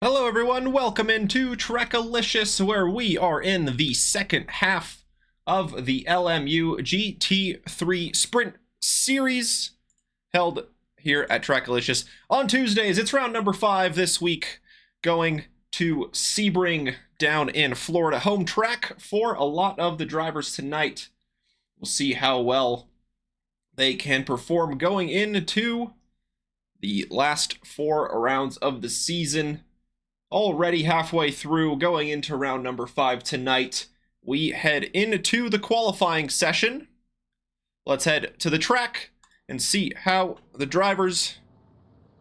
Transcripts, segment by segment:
Hello everyone, welcome into Trekalicious, where we are in the second half of the LMU GT3 Sprint Series, held here at Trekalicious. On Tuesdays, it's round number 5 this week, going to Sebring down in Florida. Home track for a lot of the drivers tonight. We'll see how well they can perform going into the last 4 rounds of the season. Already halfway through, going into round number 5 tonight, we head into the qualifying session. Let's head to the track and see how the drivers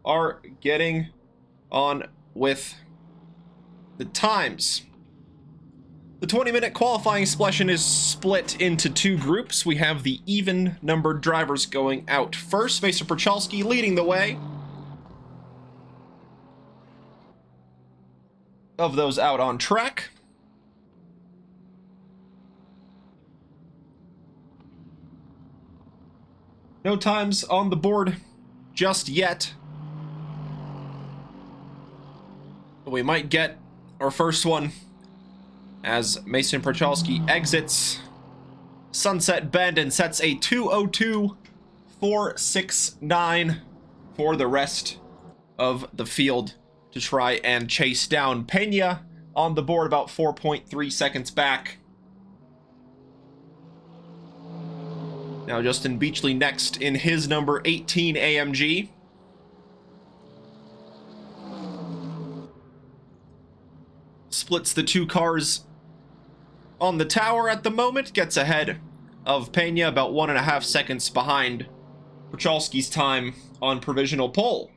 are getting on with the times. The 20-minute qualifying session is split into 2 groups. We have the even-numbered drivers going out first. Vaser Prochalski leading the way. Of those out on track. No times on the board just yet. But we might get our first one as Mason Prochalski exits Sunset Bend and sets a 2:02.469 for the rest of the field to try and chase down Pena on the board, about 4.3 seconds back. Now Justin Beachley next in his number 18 AMG. Splits the 2 cars on the tower at the moment, gets ahead of Pena, about 1.5 seconds behind Prochalski's time on provisional pole.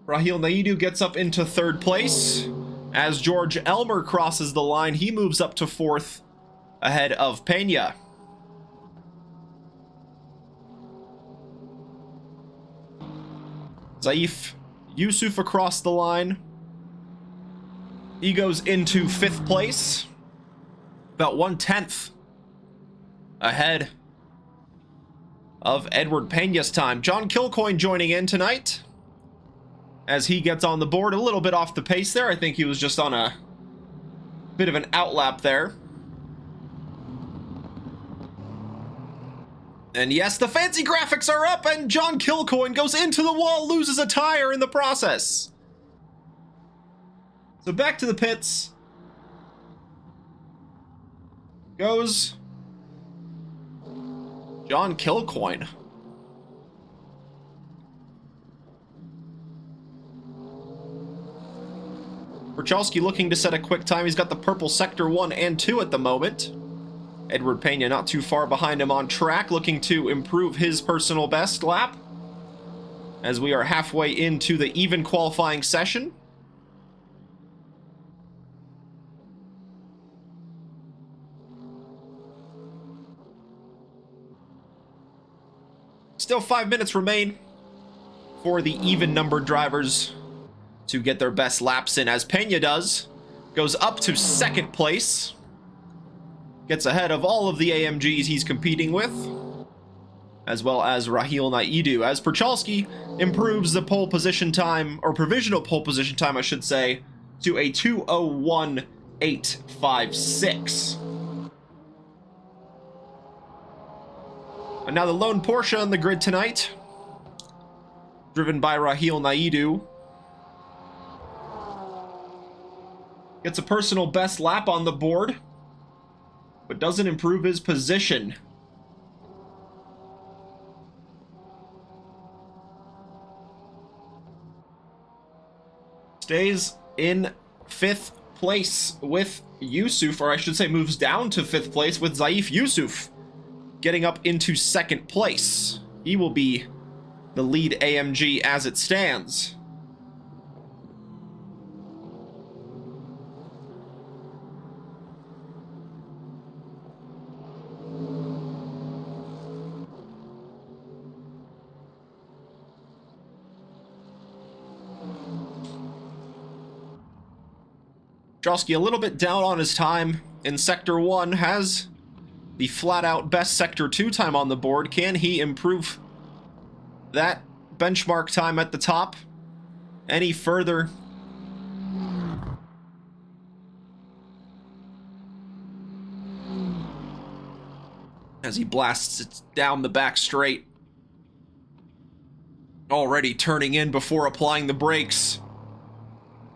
Rahil Naidu gets up into 3rd place. As George Elmer crosses the line, he moves up to 4th ahead of Pena. Zaif Yusuf across the line. He goes into 5th place, about 1/10 ahead of Edward Pena's time. John Kilcoyne joining in tonight as he gets on the board, a little bit off the pace there. I think he was just on a bit of an outlap there. And yes, the fancy graphics are up, and John Kilcoyne goes into the wall, loses a tire in the process. So back to the pits goes John Kilcoyne. Prochalski looking to set a quick time. He's got the purple sector 1 and 2 at the moment. Edward Pena not too far behind him on track, looking to improve his personal best lap as we are halfway into the even qualifying session. Still 5 minutes remain for the even-numbered drivers to get their best laps in, as Pena goes up to 2nd place, gets ahead of all of the AMGs he's competing with, as well as Rahil Naidu, as Prochalski improves the pole position time, or provisional pole position time I should say, to a 2:01.856. And now the lone Porsche on the grid tonight, driven by Rahil Naidu, gets a personal best lap on the board, but doesn't improve his position. Stays in 5th place with Yusuf, or I should say moves down to 5th place with Zaif Yusuf getting up into 2nd place. He will be the lead AMG as it stands. Prochalski a little bit down on his time in Sector 1, has the flat-out best Sector 2 time on the board. Can he improve that benchmark time at the top? any further. As he blasts it down the back straight. Already turning in before applying the brakes.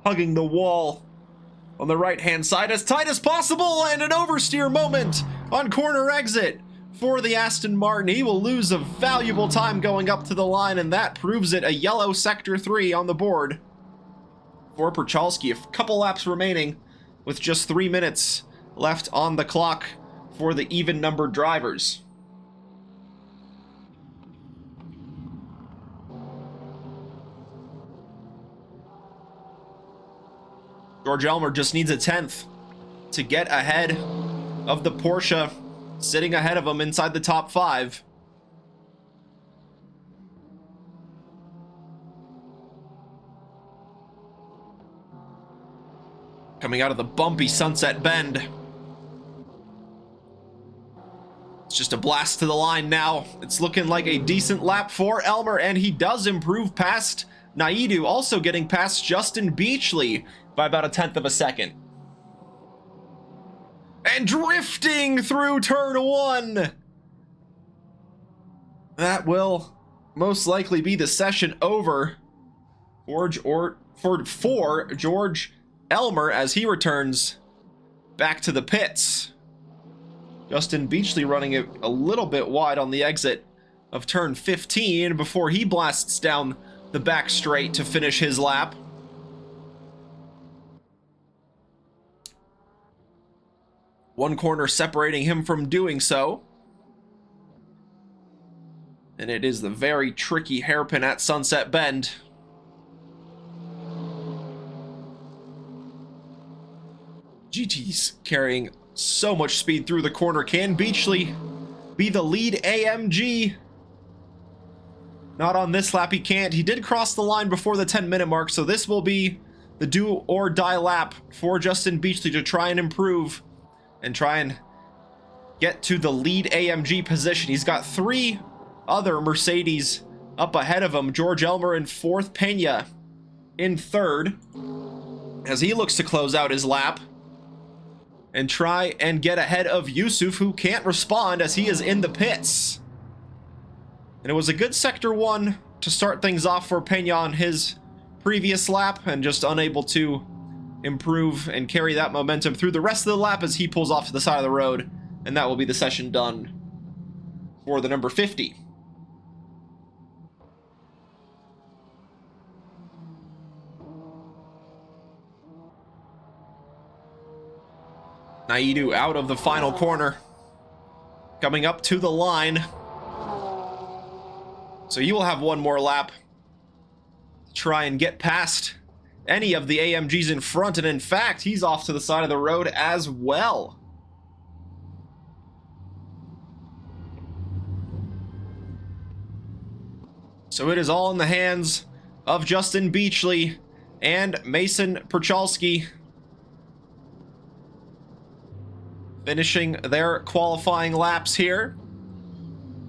Hugging the wall on the right-hand side as tight as possible, and an oversteer moment on corner exit for the Aston Martin. He will lose a valuable time going up to the line, and that proves it. A yellow Sector 3 on the board for Perchalski. A couple laps remaining with just 3 minutes left on the clock for the even-numbered drivers. George Elmer just needs a 10th to get ahead of the Porsche sitting ahead of him inside the top 5. Coming out of the bumpy Sunset Bend. It's just a blast to the line now. It's looking like a decent lap for Elmer, and he does improve past Naidu, also getting past Justin Beachley by about a 1/10 of a second. And drifting through turn 1. That will most likely be the session over for George Elmer as he returns back to the pits. Justin Beachley running it a little bit wide on the exit of turn 15 before he blasts down the back straight to finish his lap. One corner separating him from doing so. And it is the very tricky hairpin at Sunset Bend. GT's carrying so much speed through the corner. Can Beachley be the lead AMG? Not on this lap, he can't. He did cross the line before the 10-minute mark, so this will be the do or die lap for Justin Beachley to try and improve and try and get to the lead AMG position. He's got 3 other Mercedes up ahead of him. George Elmer in 4th, Pena in 3rd, as he looks to close out his lap and try and get ahead of Yusuf, who can't respond as he is in the pits. And it was a good Sector 1 to start things off for Pena on his previous lap, and just unable to improve and carry that momentum through the rest of the lap as he pulls off to the side of the road, and that will be the session done for the number 50. Naidu out of the final corner, coming up to the line. So you will have one more lap to try and get past any of the AMGs in front, and in fact, he's off to the side of the road as well. So it is all in the hands of Justin Beachley and Mason Perchalski, finishing their qualifying laps here.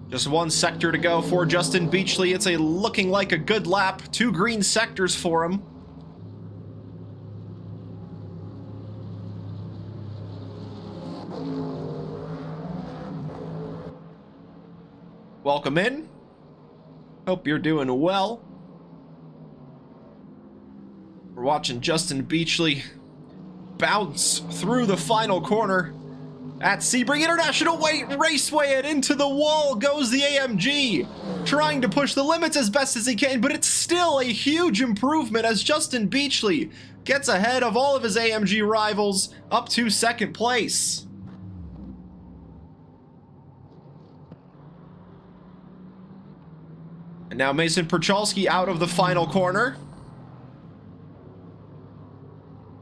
Just one sector to go for Justin Beachley. It's looking like a good lap. 2 green sectors for him. Welcome in. Hope you're doing well. We're watching Justin Beachley bounce through the final corner at Sebring International Raceway, and into the wall goes the AMG, trying to push the limits as best as he can, but it's still a huge improvement as Justin Beachley gets ahead of all of his AMG rivals up to 2nd place. And now Mason Perchalski out of the final corner.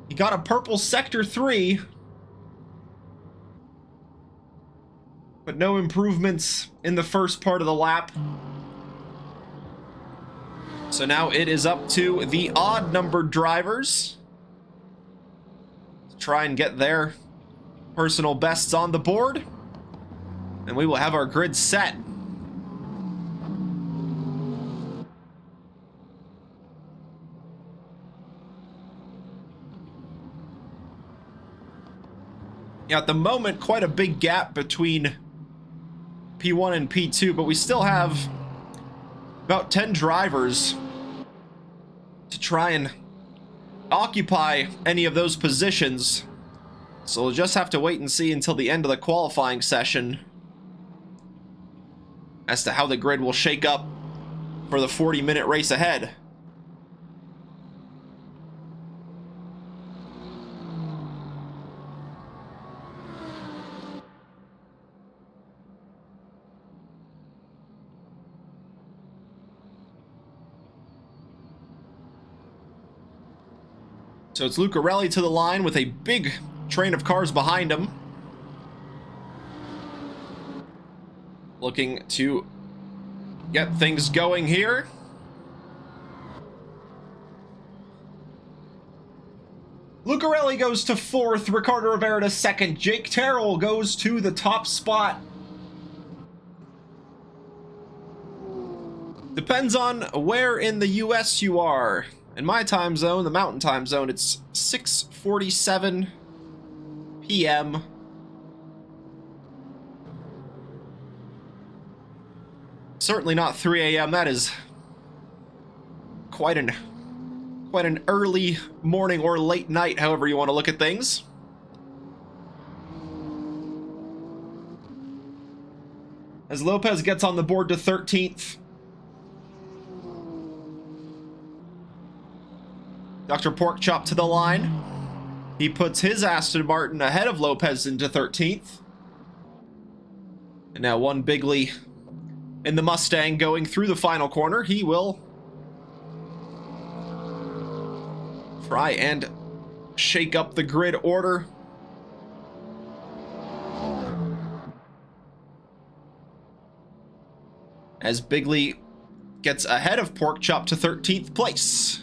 He got a purple Sector 3, but no improvements in the first part of the lap. So now it is up to the odd-numbered drivers to try and get their personal bests on the board, and we will have our grid set. Yeah, at the moment, quite a big gap between P1 and P2, but we still have about 10 drivers to try and occupy any of those positions. So we'll just have to wait and see until the end of the qualifying session as to how the grid will shake up for the 40-minute race ahead. So it's Lucarelli to the line with a big train of cars behind him. Looking to get things going here. Lucarelli goes to 4th, Ricardo Rivera to 2nd, Jake Terrell goes to the top spot. Depends on where in the US you are. In my time zone, the mountain time zone, it's 6:47 p.m. Certainly not 3 a.m. That is quite an early morning or late night, however you want to look at things. As Lopez gets on the board to 13th. Dr. Porkchop to the line. He puts his Aston Martin ahead of Lopez into 13th. And now one Bigley in the Mustang going through the final corner. He will try and shake up the grid order. As Bigley gets ahead of Porkchop to 13th place.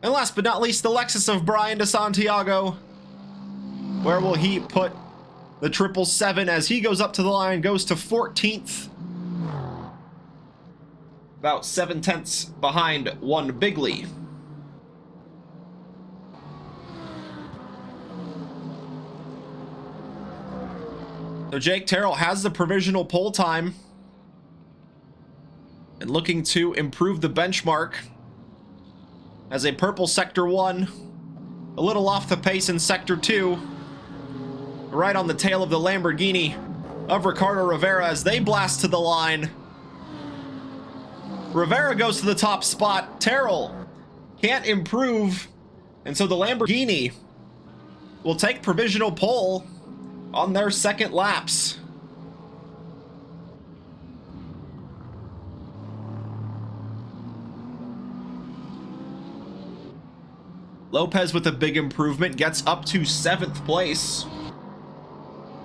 And last but not least, the Lexus of Brian DeSantiago. Where will he put the 777 as he goes up to the line, goes to 14th. About 7/10 behind one Bigley. So Jake Terrell has the provisional pole time and looking to improve the benchmark as a purple Sector 1, a little off the pace in Sector 2, right on the tail of the Lamborghini of Ricardo Rivera as they blast to the line. Rivera goes to the top spot. Terrell can't improve, and so the Lamborghini will take provisional pole on their second laps. Lopez with a big improvement gets up to 7th place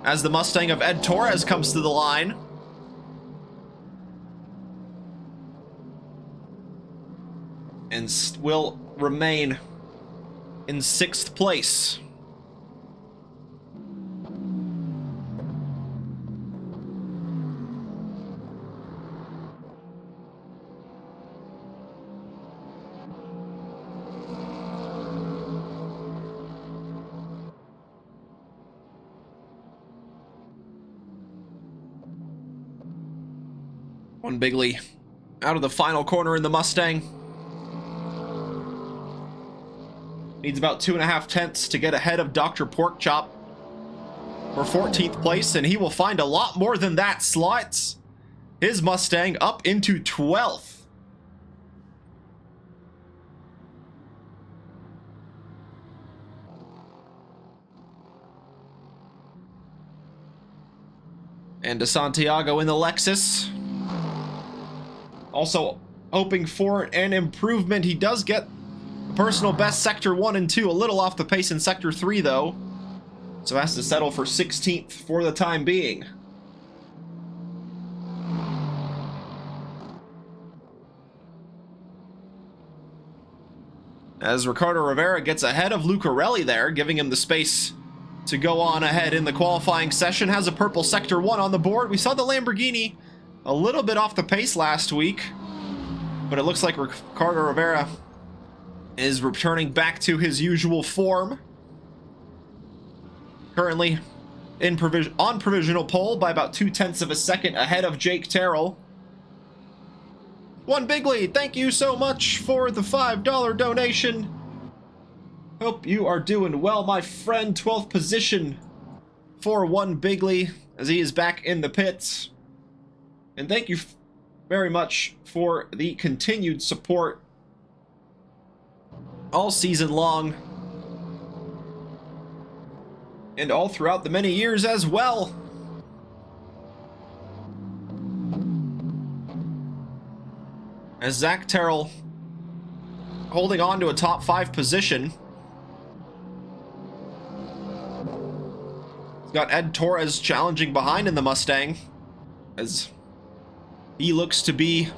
as the Mustang of Ed Torres comes to the line. And will remain in 6th place. One Bigley out of the final corner in the Mustang. Needs about 2.5 tenths to get ahead of Dr. Porkchop for 14th place, and he will find a lot more than that. Slots his Mustang up into 12th. And DeSantiago in the Lexus. Also hoping for an improvement. He does get personal best Sector 1 and 2, a little off the pace in Sector 3 though, so has to settle for 16th for the time being. As Ricardo Rivera gets ahead of Lucarelli there, giving him the space to go on ahead in the qualifying session, has a purple Sector 1 on the board. We saw the Lamborghini a little bit off the pace last week, but it looks like Ricardo Rivera is returning back to his usual form. Currently on provisional pole by about 0.2 of a second ahead of Jake Terrell. One Bigley, thank you so much for the $5 donation. Hope you are doing well, my friend. 12th position for One Bigley as he is back in the pits. And thank you very much for the continued support all season long. And all throughout the many years as well. As Zach Terrell holding on to a top 5 position. He's got Ed Torres challenging behind in the Mustang as he looks to be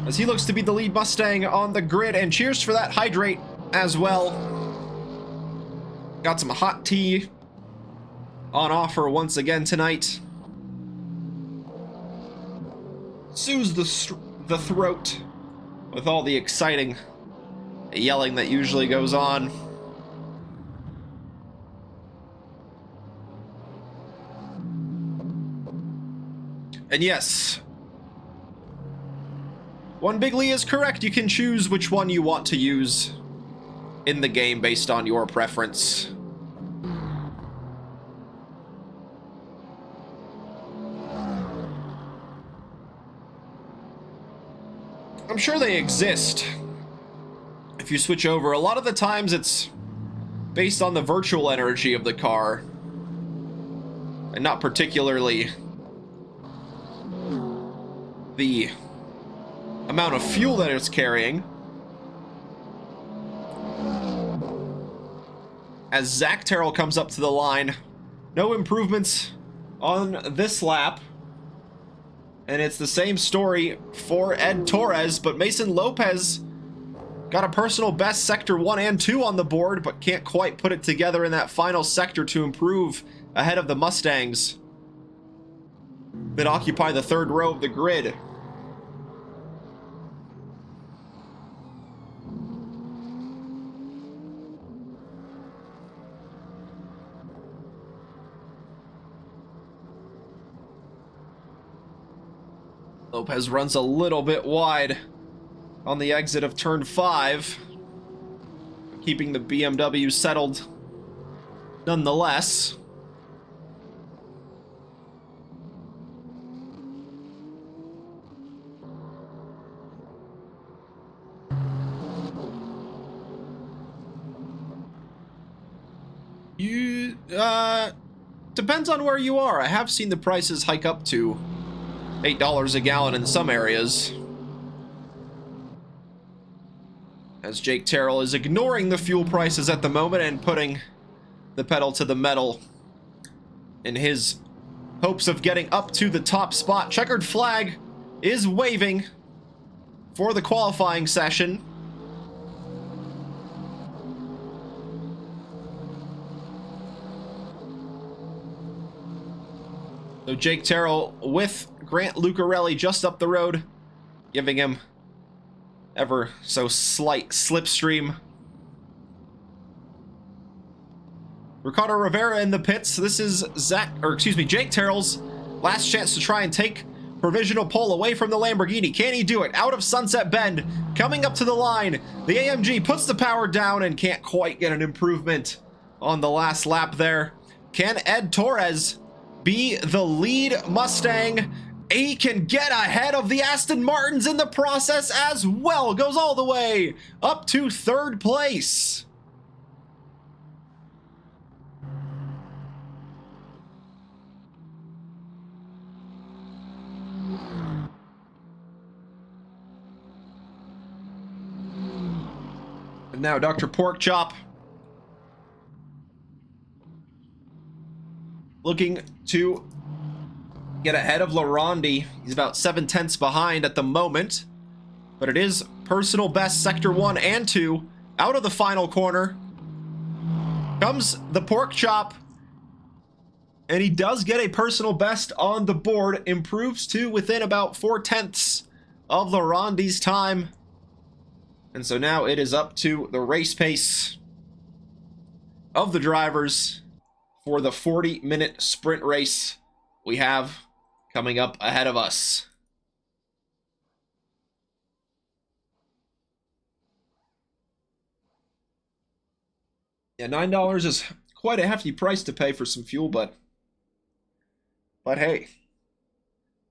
the lead Mustang on the grid. And cheers for that hydrate as well. Got some hot tea on offer once again tonight. Soothes the throat with all the exciting yelling that usually goes on. And yes, One Bigley is correct. You can choose which one you want to use in the game based on your preference. I'm sure they exist if you switch over. A lot of the times it's based on the virtual energy of the car and not particularly the amount of fuel that it's carrying. As Zach Terrell comes up to the line, no improvements on this lap. And it's the same story for Ed Torres, but Mason Lopez got a personal best sector 1 and 2 on the board, but can't quite put it together in that final sector to improve ahead of the Mustangs that occupy the 3rd row of the grid. Lopez runs a little bit wide on the exit of turn 5, keeping the BMW settled nonetheless. Depends on where you are. I have seen the prices hike up to $8 a gallon in some areas. As Jake Terrell is ignoring the fuel prices at the moment and putting the pedal to the metal in his hopes of getting up to the top spot. Checkered flag is waving for the qualifying session. So Jake Terrell with Grant Lucarelli just up the road, giving him ever so slight slipstream. Ricardo Rivera in the pits. This is Jake Terrell's last chance to try and take provisional pole away from the Lamborghini. Can he do it? Out of Sunset Bend, coming up to the line. The AMG puts the power down and can't quite get an improvement on the last lap there. Can Ed Torres be the lead Mustang? He can get ahead of the Aston Martins in the process as well. Goes all the way up to 3rd place. And now Dr. Porkchop looking to get ahead of Larondi. He's about 7/10 behind at the moment, but it is personal best sector 1 and 2. Out of the final corner comes the Porkchop, and he does get a personal best on the board. Improves to within about 4/10 of the Rondi's time. And so now it is up to the race pace of the drivers for the 40-minute sprint race we have coming up ahead of us. Yeah, $9 is quite a hefty price to pay for some fuel, but hey,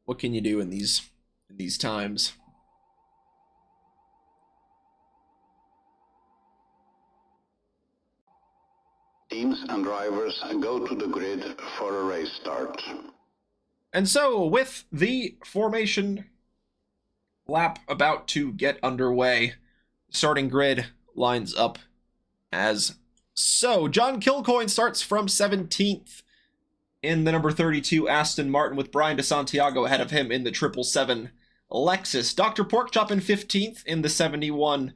what can you do in these times? Teams and drivers go to the grid for a race start. And so, with the formation lap about to get underway, starting grid lines up as so. John Kilcoyne starts from 17th in the number 32 Aston Martin, with Brian DeSantiago ahead of him in the 777 Lexus. Dr. Porkchop in 15th in the 71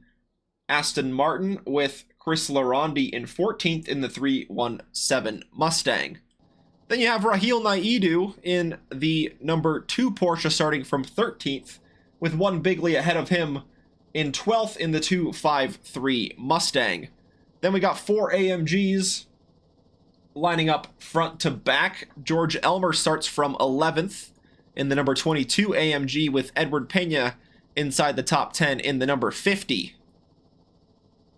Aston Martin, with Chris Larondi in 14th in the 317 Mustang. Then you have Raheel Naidu in the number 2 Porsche starting from 13th, with one Bigley ahead of him in 12th in the 253 Mustang. Then we got 4 AMGs lining up front to back. George Elmer starts from 11th in the number 22 AMG, with Edward Pena inside the top 10 in the number 50.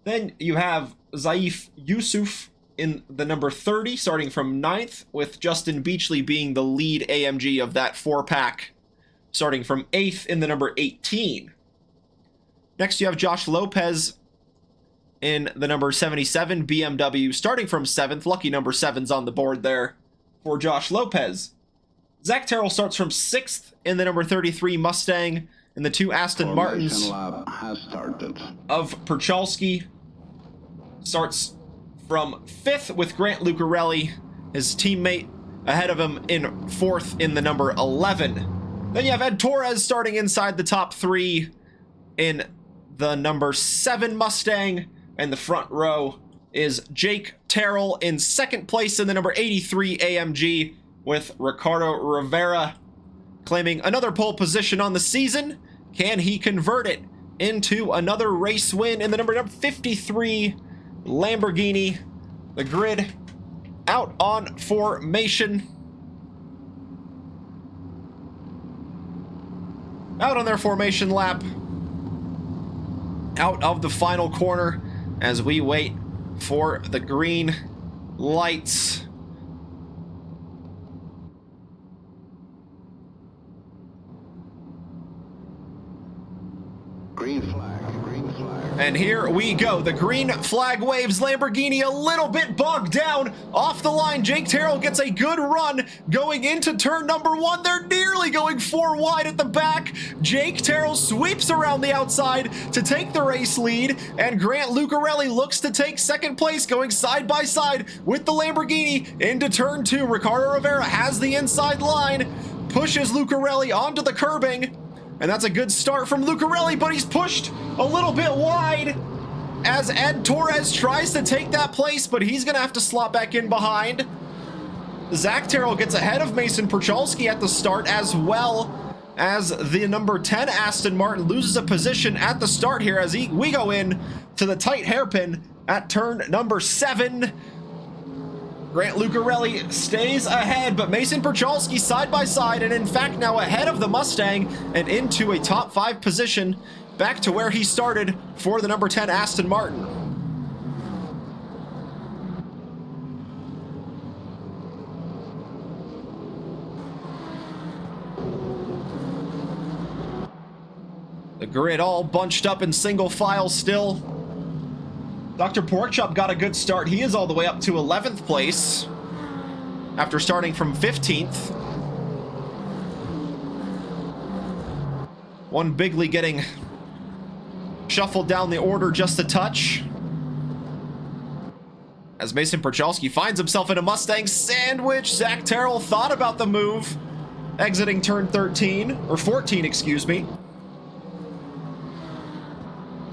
Then you have Zaif Yusuf in the number 30, starting from 9th, with Justin Beachley being the lead AMG of that 4-pack, starting from 8th in the number 18. Next, you have Josh Lopez in the number 77 BMW, starting from 7th. Lucky number 7's on the board there for Josh Lopez. Zach Terrell starts from 6th in the number 33 Mustang, and the 2 Aston Martins lap has started. of Perchalski starts from 5th, with Grant Lucarelli, his teammate, ahead of him in 4th in the number 11. Then you have Ed Torres starting inside the top 3 in the number 7 Mustang, and the front row is Jake Terrell in 2nd place in the number 83 AMG, with Ricardo Rivera claiming another pole position on the season. Can he convert it into another race win in the number 53 Lamborghini? The grid out on formation. Out on their formation lap. Out of the final corner as we wait for the green lights. Green flag, green flag. And here we go. The green flag waves. Lamborghini a little bit bogged down. Off the line, Jake Terrell gets a good run going into turn number 1. They're nearly going 4 wide at the back. Jake Terrell sweeps around the outside to take the race lead, and Grant Lucarelli looks to take 2nd place, going side by side with the Lamborghini into turn 2. Ricardo Rivera has the inside line, pushes Lucarelli onto the curbing. And that's a good start from Lucarelli, but he's pushed a little bit wide as Ed Torres tries to take that place, but he's going to have to slot back in behind. Zach Terrell gets ahead of Mason Perchalski at the start, as well as the number 10 Aston Martin loses a position at the start here as we go in to the tight hairpin at turn number 7. Grant Lucarelli stays ahead, but Mason Perchalski side by side, and in fact now ahead of the Mustang and into a top 5 position, back to where he started for the number 10 Aston Martin. The grid all bunched up in single file still. Dr. Porkchop got a good start. He is all the way up to 11th place after starting from 15th. One Bigley getting shuffled down the order just a touch, as Mason Perchalski finds himself in a Mustang sandwich. Zach Terrell thought about the move, exiting turn 13, or 14, excuse me,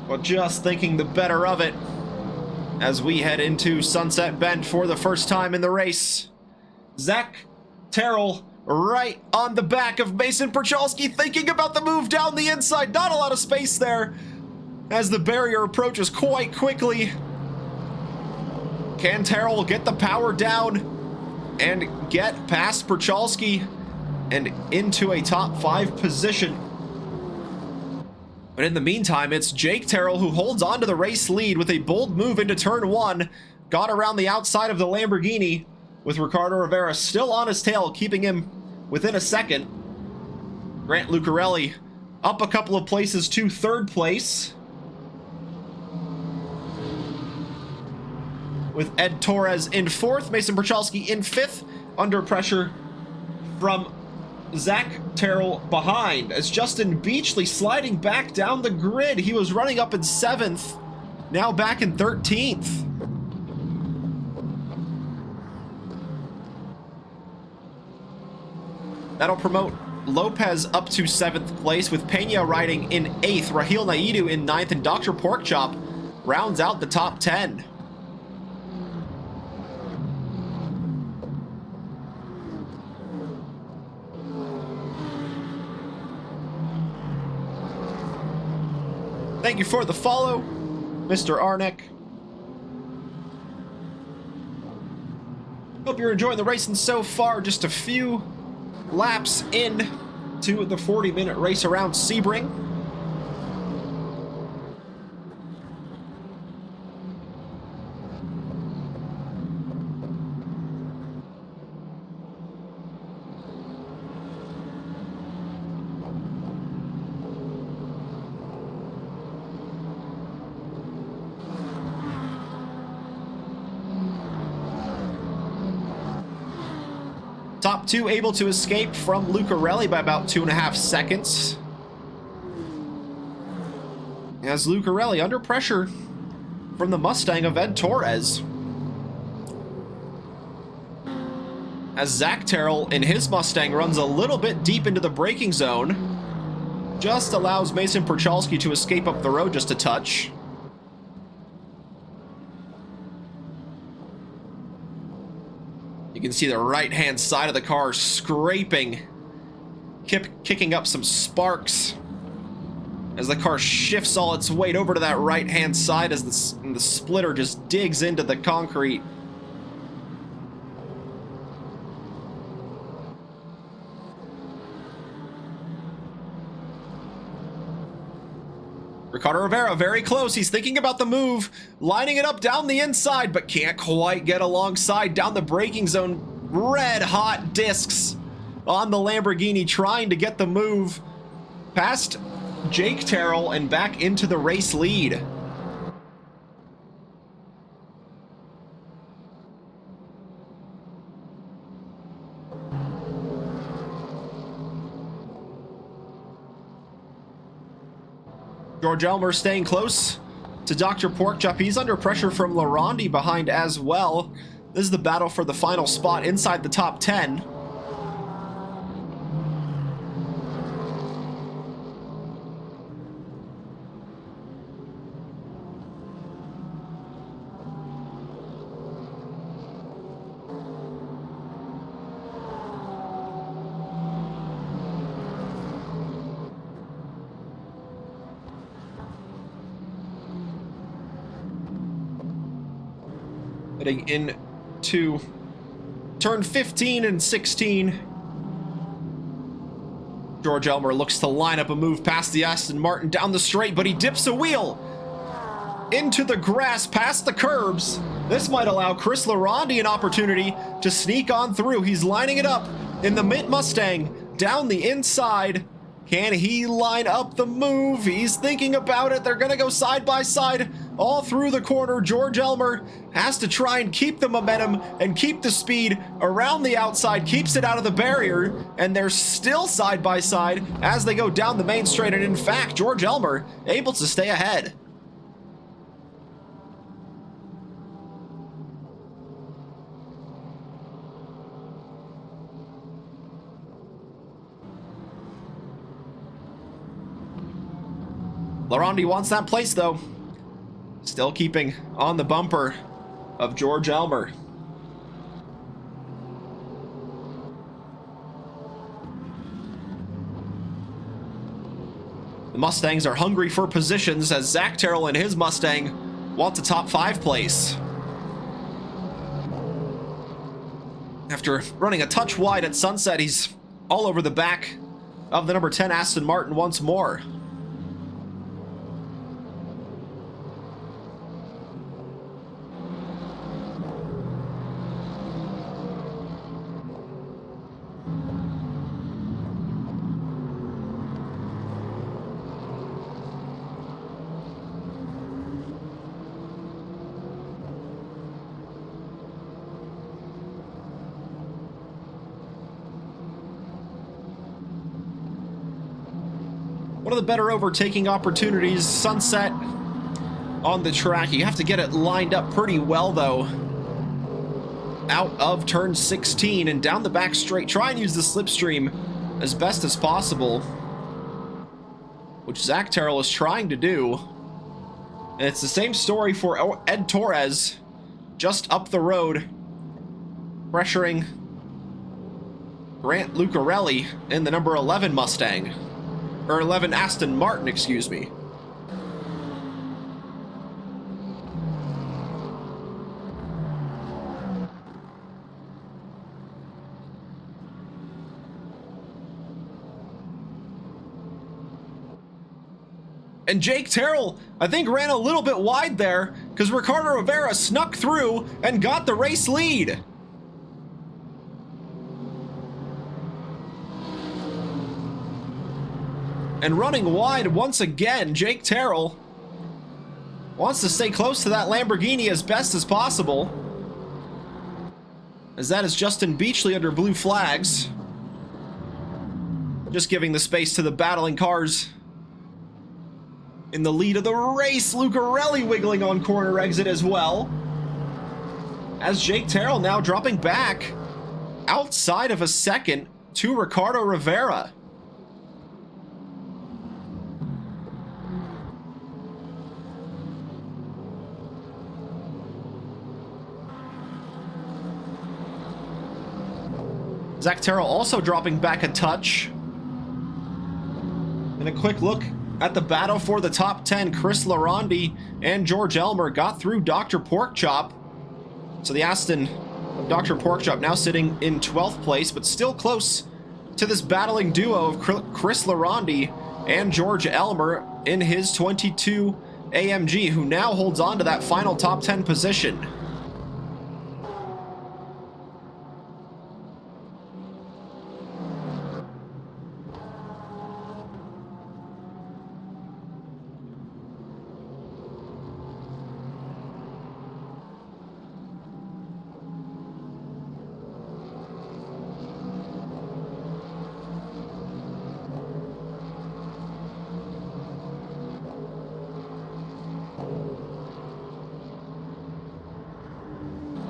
but just thinking the better of it as we head into Sunset Bend for the first time in the race. Zach Terrell right on the back of Mason Perchalski, thinking about the move down the inside. Not a lot of space there as the barrier approaches quite quickly. Can Terrell get the power down and get past Perchalski and into a top 5 position? But in the meantime, it's Jake Terrell who holds on to the race lead with a bold move into turn 1. Got around the outside of the Lamborghini with Ricardo Rivera still on his tail, keeping him within a second. Grant Lucarelli up a couple of places to 3rd place, with Ed Torres in 4th, Mason Perchalski in 5th, under pressure from Zach Terrell behind, as Justin Beachley sliding back down the grid. He was running up in 7th, now back in 13th. That'll promote Lopez up to 7th place, with Pena riding in 8th, Rahil Naidu in 9th, and Dr. Porkchop rounds out the top 10. Thank you for the follow, Mr. Arnick. Hope you're enjoying the racing so far. Just a few laps in to the 40-minute race around Sebring. Top 2 able to escape from Lucarelli by about 2.5 seconds. As Lucarelli under pressure from the Mustang of Ed Torres. As Zach Terrell in his Mustang runs a little bit deep into the braking zone. Just allows Mason Perchalski to escape up the road just a touch. You can see the right-hand side of the car scraping, kicking up some sparks as the car shifts all its weight over to that right-hand side as the splitter just digs into the concrete. Ricardo Rivera very close. He's thinking about the move, lining it up down the inside, but can't quite get alongside down the braking zone. Red hot discs on the Lamborghini, trying to get the move past Jake Terrell and back into the race lead. George Elmer staying close to Dr. Porkchop. He's under pressure from Larondi behind as well. This is the battle for the final spot inside the top 10. Heading into turn 15 and 16. George Elmer looks to line up a move past the Aston Martin down the straight, but he dips a wheel into the grass past the curbs. This might allow Chris Larondi an opportunity to sneak on through. He's lining it up in the Mint Mustang down the inside. Can he line up the move? He's thinking about it. They're going to go side by side all through the corner. George Elmer has to try and keep the momentum and keep the speed around the outside, keeps it out of the barrier, and they're still side by side as they go down the main straight. And in fact, George Elmer able to stay ahead. Larondi wants that place, though. Still keeping on the bumper of George Elmer. The Mustangs are hungry for positions as Zach Terrell and his Mustang want a top 5 place. After running a touch wide at Sunset, he's all over the back of the number 10 Aston Martin once more. One of the better overtaking opportunities, Sunset on the track. You have to get it lined up pretty well, though. Out of turn 16 and down the back straight. Try and use the slipstream as best as possible, which Zach Terrell is trying to do. And it's the same story for Ed Torres, just up the road, pressuring Grant Lucarelli in the number 11 Mustang. Or 11 Aston Martin, excuse me. And Jake Terrell, I think, ran a little bit wide there because Ricardo Rivera snuck through and got the race lead. And running wide once again, Jake Terrell wants to stay close to that Lamborghini as best as possible, as that is Justin Beachley under blue flags. Just giving the space to the battling cars in the lead of the race. Lucarelli wiggling on corner exit as well, as Jake Terrell now dropping back outside of a second to Ricardo Rivera. Zach Terrell also dropping back a touch. And a quick look at the battle for the top 10. Chris Laronde and George Elmer got through Dr. Porkchop. So the Aston of Dr. Porkchop now sitting in 12th place, but still close to this battling duo of Chris Laronde and George Elmer in his 22 AMG, who now holds on to that final top 10 position.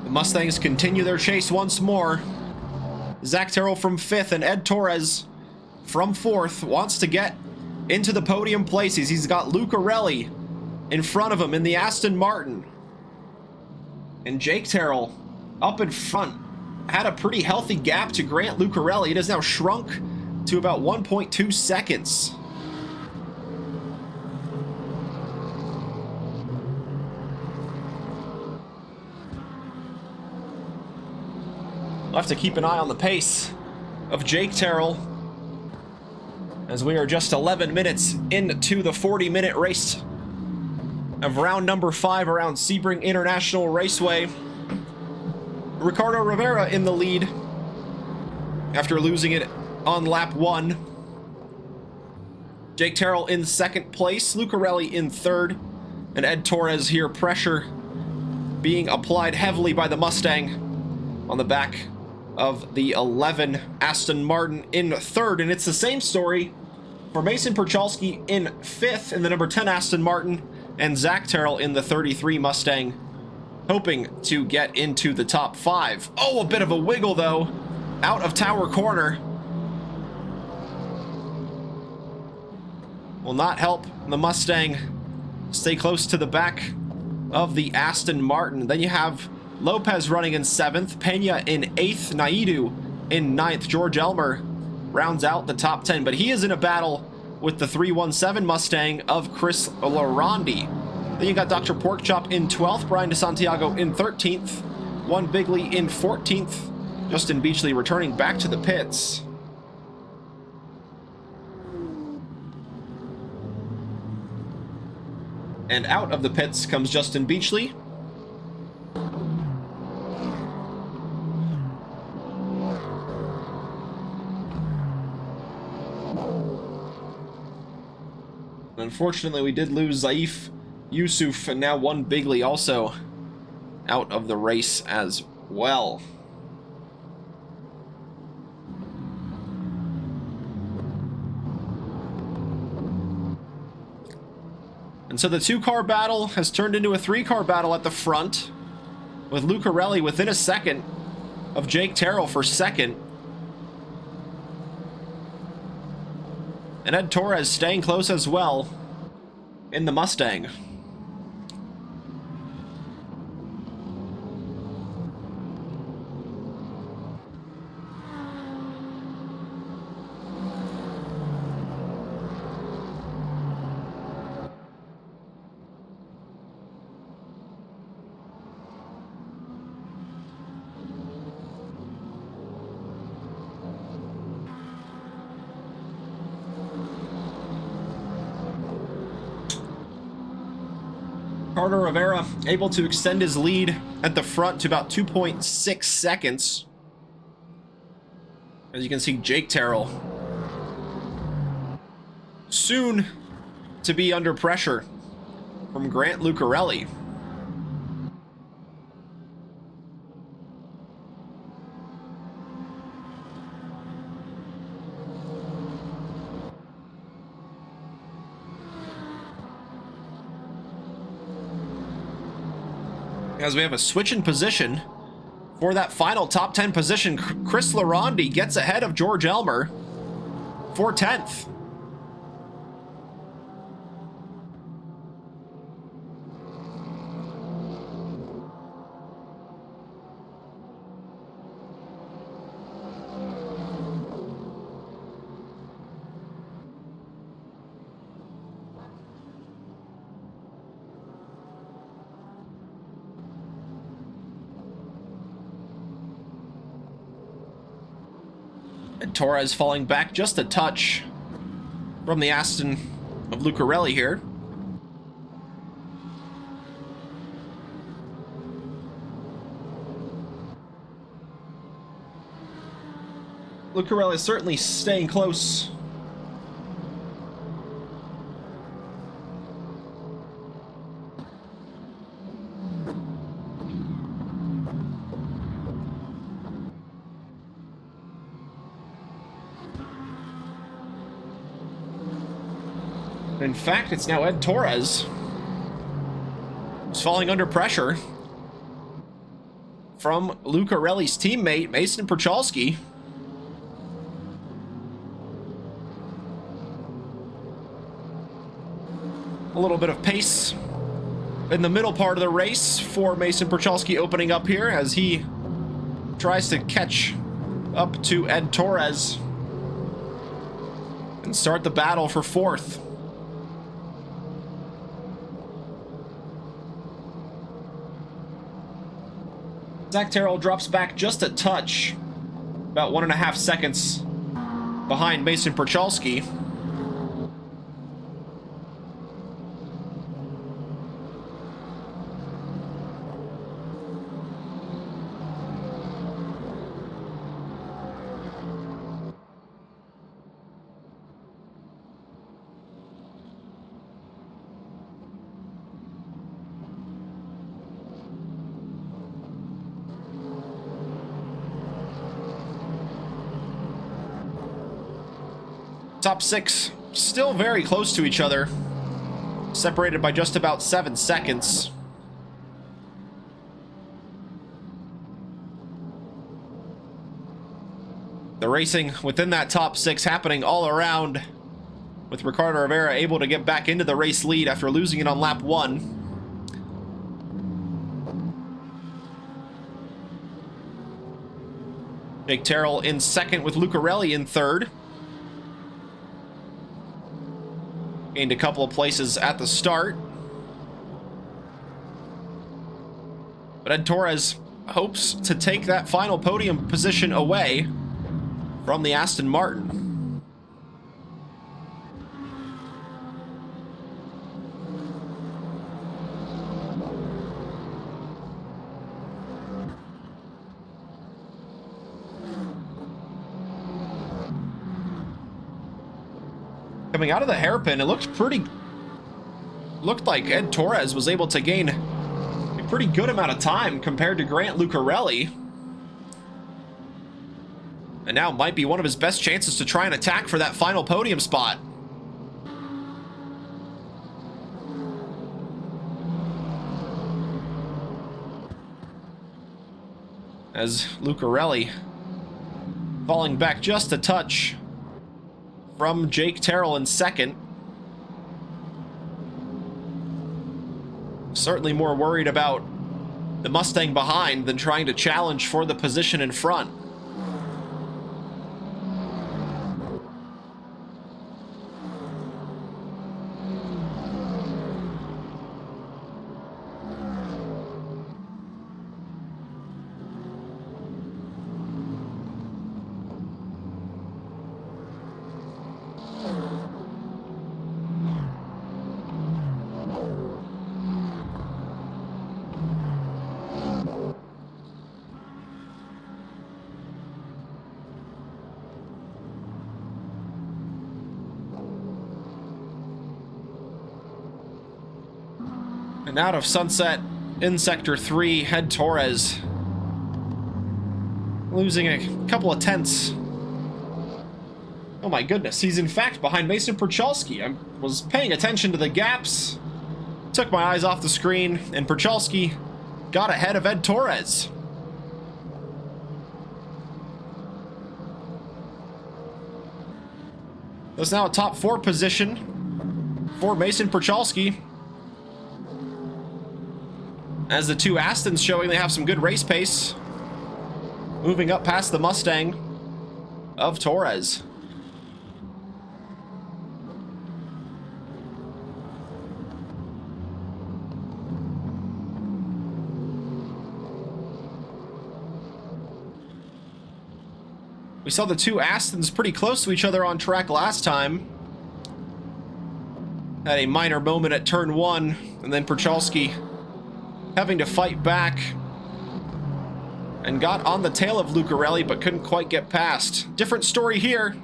Mustangs continue their chase once more. Zach Terrell from 5th and Ed Torres from 4th wants to get into the podium places. He's got Lucarelli in front of him in the Aston Martin. And Jake Terrell up in front had a pretty healthy gap to Grant Lucarelli. It has now shrunk to about 1.2 seconds. We'll have to keep an eye on the pace of Jake Terrell, as we are just 11 minutes into the 40-minute race of round number 5 around Sebring International Raceway. Ricardo Rivera in the lead after losing it on lap 1. Jake Terrell in 2nd place, Lucarelli in 3rd, and Ed Torres here, pressure being applied heavily by the Mustang on the back of the 11 Aston Martin in 3rd. And it's the same story for Mason Perchalski in 5th in the number 10 Aston Martin, and Zach Terrell in the 33 Mustang, hoping to get into the top 5. Oh, a bit of a wiggle though, out of Tower Corner. Will not help the Mustang stay close to the back of the Aston Martin. Then you have Lopez running in 7th, Pena in 8th, Naidu in 9th. George Elmer rounds out the top 10, but he is in a battle with the 317 Mustang of Chris Larondi. Then you got Dr. Porkchop in 12th, Brian DeSantiago in 13th, One Bigley in 14th, Justin Beachley returning back to the pits. And out of the pits comes Justin Beachley. Unfortunately, we did lose Zaif Yusuf, and now One Bigley also out of the race as well. And so the two-car battle has turned into a three-car battle at the front, with Lucarelli within a second of Jake Terrell for second. And Ed Torres staying close as well in the Mustang. Carter Rivera able to extend his lead at the front to about 2.6 seconds. As you can see, Jake Terrell soon to be under pressure from Grant Lucarelli. As we have a switch in position for that final top 10 position, Chris Larondi gets ahead of George Elmer for 10th. And Torres falling back just a touch from the Aston of Lucarelli here. Lucarelli is certainly staying close. In fact, it's now Ed Torres who's falling under pressure from Lucarelli's teammate, Mason Perchalski. A little bit of pace in the middle part of the race for Mason Perchalski opening up here as he tries to catch up to Ed Torres and start the battle for fourth. Zach Terrell drops back just a touch, about 1.5 seconds behind Mason Perchalski. Top six still very close to each other, separated by just about 7 seconds. The racing within that top six happening all around, with Ricardo Rivera able to get back into the race lead after losing it on lap 1. Jake Terrell in second with Lucarelli in third. Gained a couple of places at the start. But Ed Torres hopes to take that final podium position away from the Aston Martin. Coming out of the hairpin, it looked like Ed Torres was able to gain a pretty good amount of time compared to Grant Lucarelli. And now might be one of his best chances to try and attack for that final podium spot. As Lucarelli falling back just a touch from Jake Terrell in second. Certainly more worried about the Mustang behind than trying to challenge for the position in front. And out of Sunset in Sector 3, Ed Torres losing a couple of tenths. Oh my goodness, he's in fact behind Mason Perchalski. I was paying attention to the gaps, took my eyes off the screen, and Perchalski got ahead of Ed Torres. That's now a top 4 position for Mason Perchalski, as the two Astons showing they have some good race pace, moving up past the Mustang of Torres. We saw the two Astons pretty close to each other on track last time. Had a minor moment at turn 1, and then Perchalski having to fight back and got on the tail of Lucarelli but couldn't quite get past. Different story here.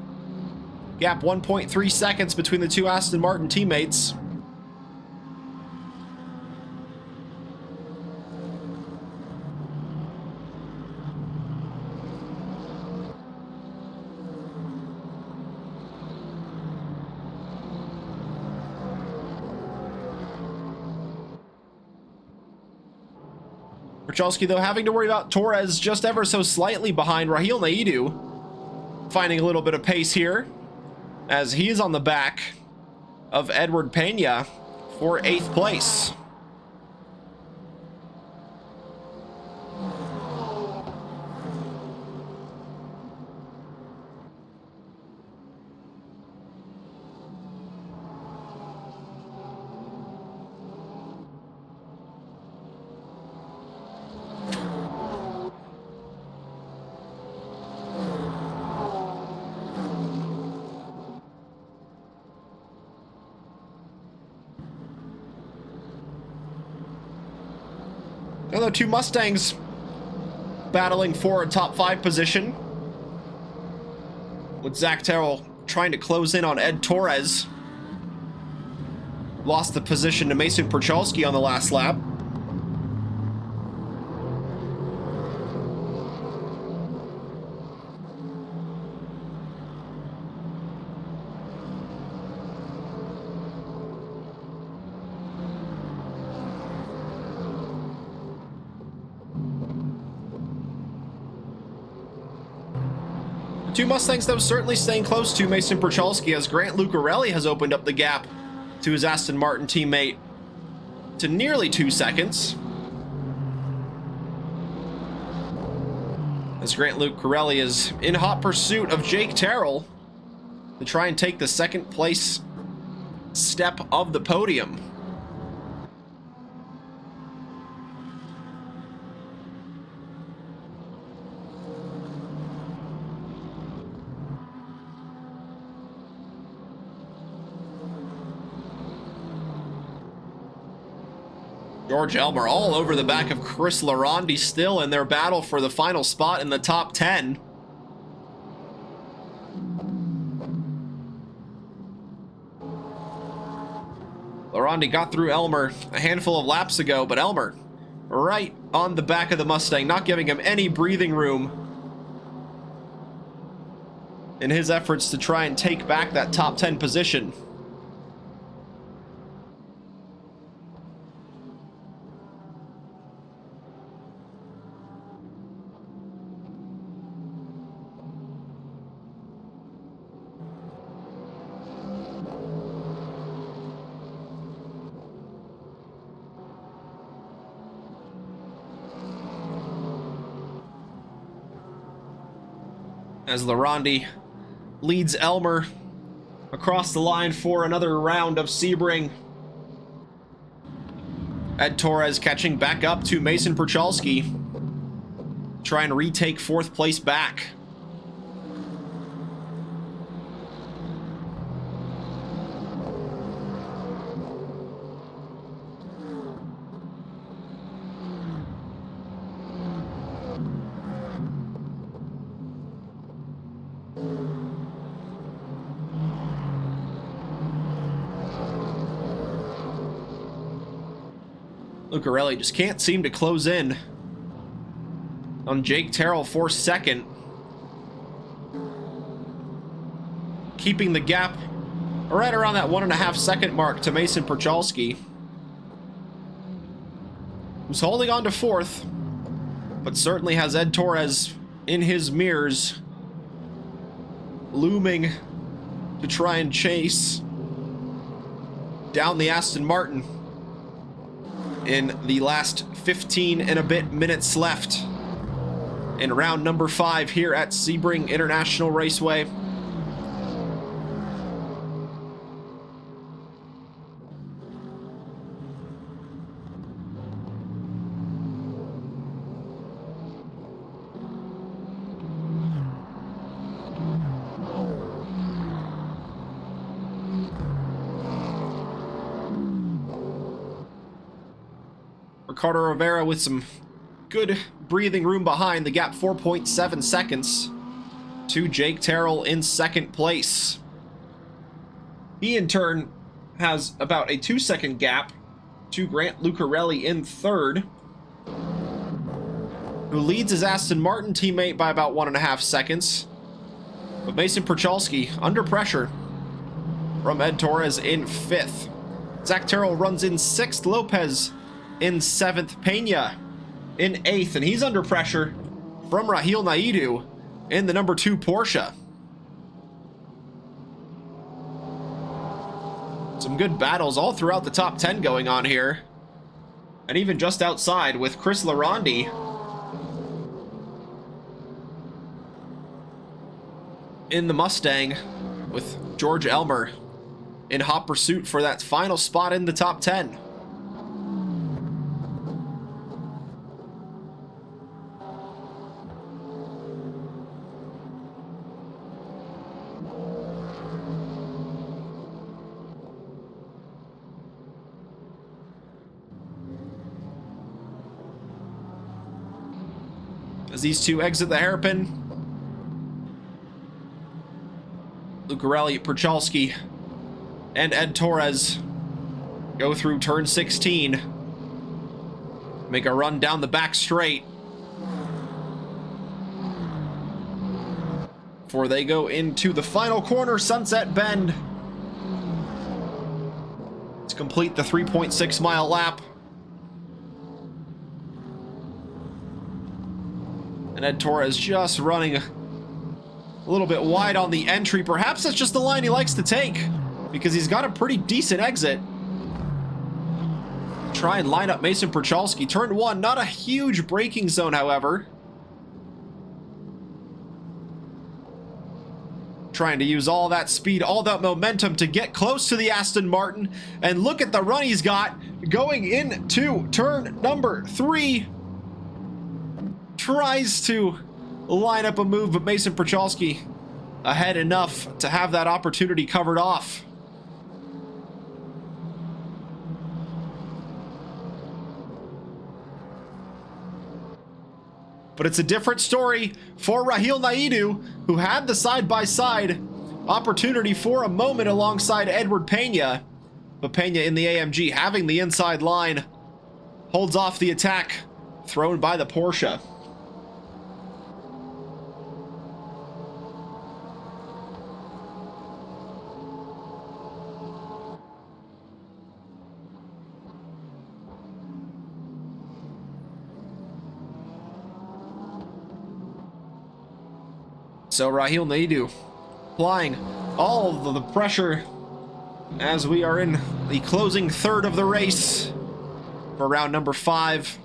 Gap 1.3 seconds between the two Aston Martin teammates. Perchalski, though, having to worry about Torres just ever so slightly behind Rahil Naidu, finding a little bit of pace here, as he is on the back of Edward Pena for 8th place. Now the two Mustangs battling for a top 5 position, with Zach Terrell trying to close in on Ed Torres. Lost the position to Mason Perchalski on the last lap. Two Mustangs, though, certainly staying close to Mason Perchalski, as Grant Lucarelli has opened up the gap to his Aston Martin teammate to nearly 2 seconds. As Grant Lucarelli is in hot pursuit of Jake Terrell to try and take the 2nd place step of the podium. George Elmer all over the back of Chris Laronde, still in their battle for the final spot in the top 10. Laronde got through Elmer a handful of laps ago, but Elmer right on the back of the Mustang, not giving him any breathing room in his efforts to try and take back that top 10 position. As Laronde leads Elmer across the line for another round of Sebring. Ed Torres catching back up to Mason Perchalski, trying to retake 4th place back. Lucarelli just can't seem to close in on Jake Terrell for 2nd. Keeping the gap right around that 1.5 second mark to Mason Perchalski, who's holding on to 4th, but certainly has Ed Torres in his mirrors, looming to try and chase down the Aston Martin in the last 15 and a bit minutes left in round number 5 here at Sebring International Raceway. Ricardo Rivera with some good breathing room behind, the gap 4.7 seconds to Jake Terrell in 2nd place. He in turn has about a 2-second gap to Grant Lucarelli in 3rd, who leads his Aston Martin teammate by about 1.5 seconds. But Mason Perchalski under pressure from Ed Torres in 5th. Zach Terrell runs in 6th, Lopez in 7th, Pena in 8th, and he's under pressure from Rahil Naidu in the number 2 Porsche. Some good battles all throughout the top 10 going on here, and even just outside with Chris Laronde in the Mustang with George Elmer in hot pursuit for that final spot in the top 10. As these two exit the hairpin, Lucarelli, Perchalski, and Ed Torres go through turn 16, make a run down the back straight before they go into the final corner, Sunset Bend, to complete the 3.6 mile lap. And Ed Torres just running a little bit wide on the entry. Perhaps that's just the line he likes to take, because he's got a pretty decent exit. Try and line up Mason Perchalski. Turn 1, not a huge braking zone, however. trying to use all that speed, all that momentum to get close to the Aston Martin. And look at the run he's got going into turn number 3. Tries to line up a move, but Mason Prochalski ahead enough to have that opportunity covered off. But it's a different story for Rahil Naidu, who had the side-by-side opportunity for a moment alongside Edward Pena. But Pena in the AMG, having the inside line, holds off the attack thrown by the Porsche. So Rahil Naidu applying all of the pressure as we are in the closing third of the race for round number 5.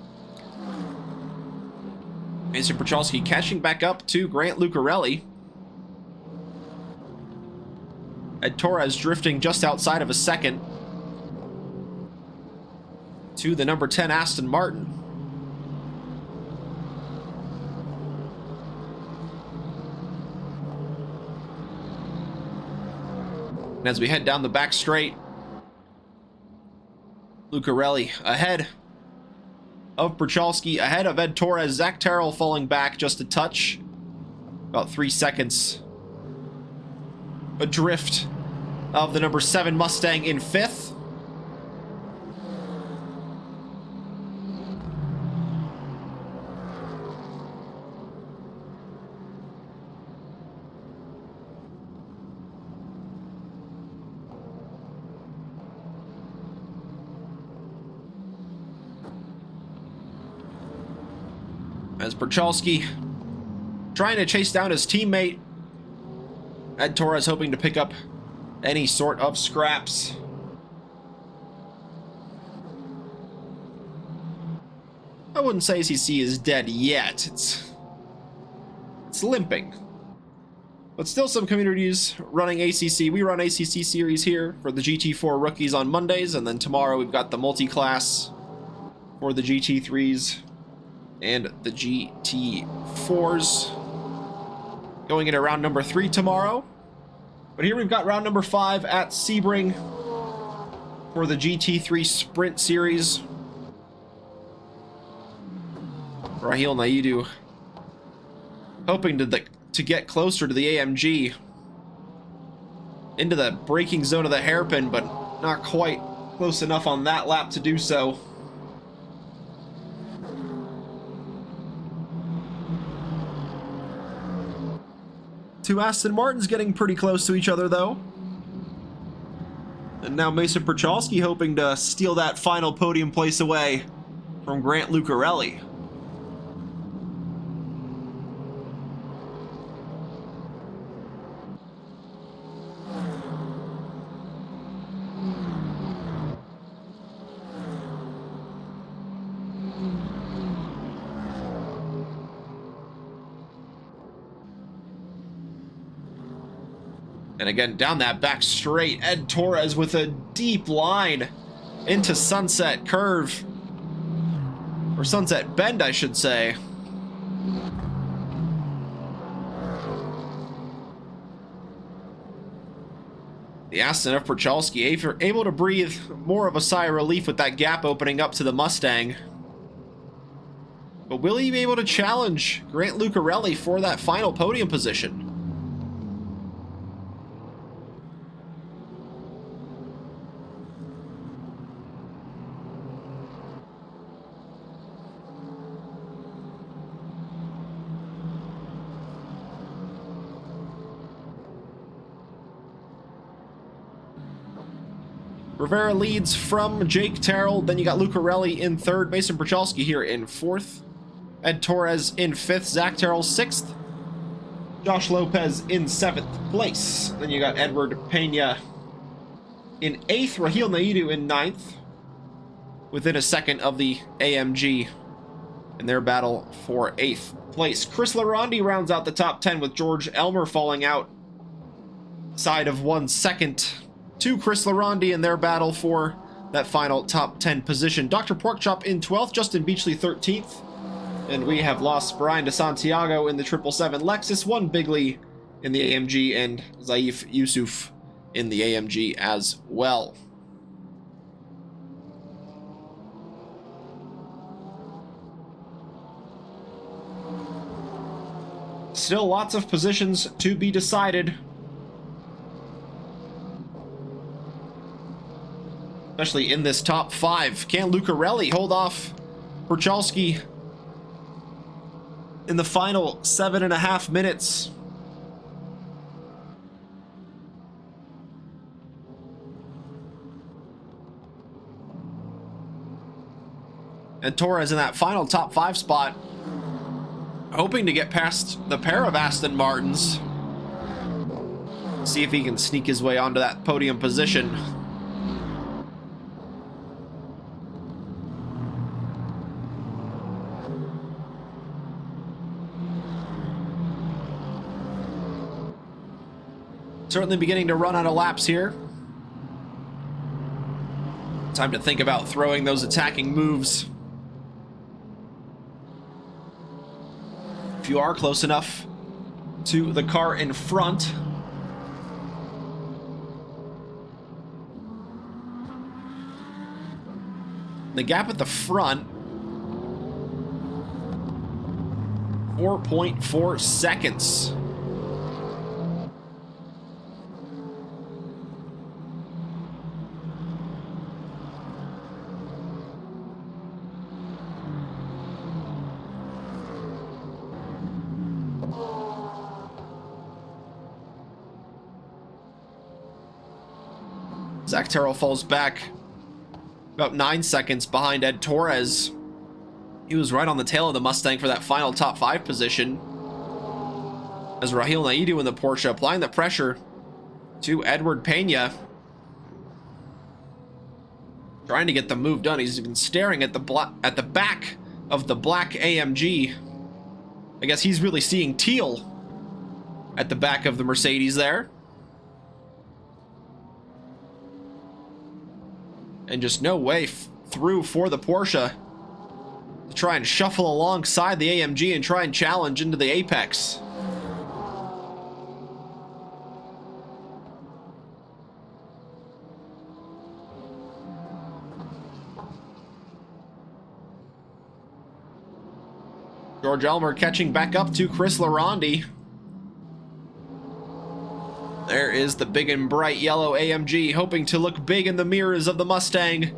Mason Prochalski catching back up to Grant Lucarelli. Ed Torres drifting just outside of a second to the number 10 Aston Martin. And as we head down the back straight, Lucarelli ahead of Prochalski, ahead of Ed Torres. Zach Terrell falling back just a touch, about 3 seconds adrift of the number 7 Mustang in 5th. As Prochalski trying to chase down his teammate. Ed Torres hoping to pick up any sort of scraps. I wouldn't say ACC is dead yet. It's limping. But still some communities running ACC. We run ACC series here for the GT4 rookies on Mondays, and then tomorrow we've got the multi-class for the GT3s and the GT4s. Going into round number 3 tomorrow. But here we've got round number 5 at Sebring for the GT3 Sprint Series. Rahil Naidu hoping to get closer to the AMG into the braking zone of the hairpin, but not quite close enough on that lap to do so. Two Aston Martins getting pretty close to each other, though. And now Mason Prochalski hoping to steal that final podium place away from Grant Lucarelli. And again, down that back straight, Ed Torres with a deep line into Sunset Curve. Or Sunset Bend, I should say. The Aston of Prochalski able to breathe more of a sigh of relief with that gap opening up to the Mustang. But will he be able to challenge Grant Lucarelli for that final podium position? Rivera leads from Jake Terrell. Then you got Lucarelli in 3rd. Mason Prochalski here in 4th. Ed Torres in 5th. Zach Terrell 6th. Josh Lopez in 7th place. Then you got Edward Pena in 8th. Rahil Naidu in 9th. Within a second of the AMG in their battle for 8th place. Chris Larondi rounds out the top 10 with George Elmer falling out side of 1 second to Chris Laronde in their battle for that final top 10 position. Dr. Porkchop in 12th, Justin Beachley 13th, and we have lost Brian DeSantiago in the 777 Lexus, 1 Bigley in the AMG, and Zaif Yusuf in the AMG as well. Still lots of positions to be decided, especially in this top 5. Can Lucarelli hold off Perchalski in the final 7.5 minutes? And Torres in that final top 5 spot, hoping to get past the pair of Aston Martins. See if he can sneak his way onto that podium position. Certainly beginning to run out of laps here. Time to think about throwing those attacking moves. If you are close enough to the car in front, the gap at the front, 4.4 seconds. Zach Terrell falls back about 9 seconds behind Ed Torres. He was right on the tail of the Mustang for that final top 5 position, as Rahil Naidu in the Porsche applying the pressure to Edward Pena, trying to get the move done. He's been staring at the back of the black AMG. I guess he's really seeing teal at the back of the Mercedes there. And just no way through for the Porsche to try and shuffle alongside the AMG and try and challenge into the apex. George Elmer catching back up to Chris Laronde. There is the big and bright yellow AMG, hoping to look big in the mirrors of the Mustang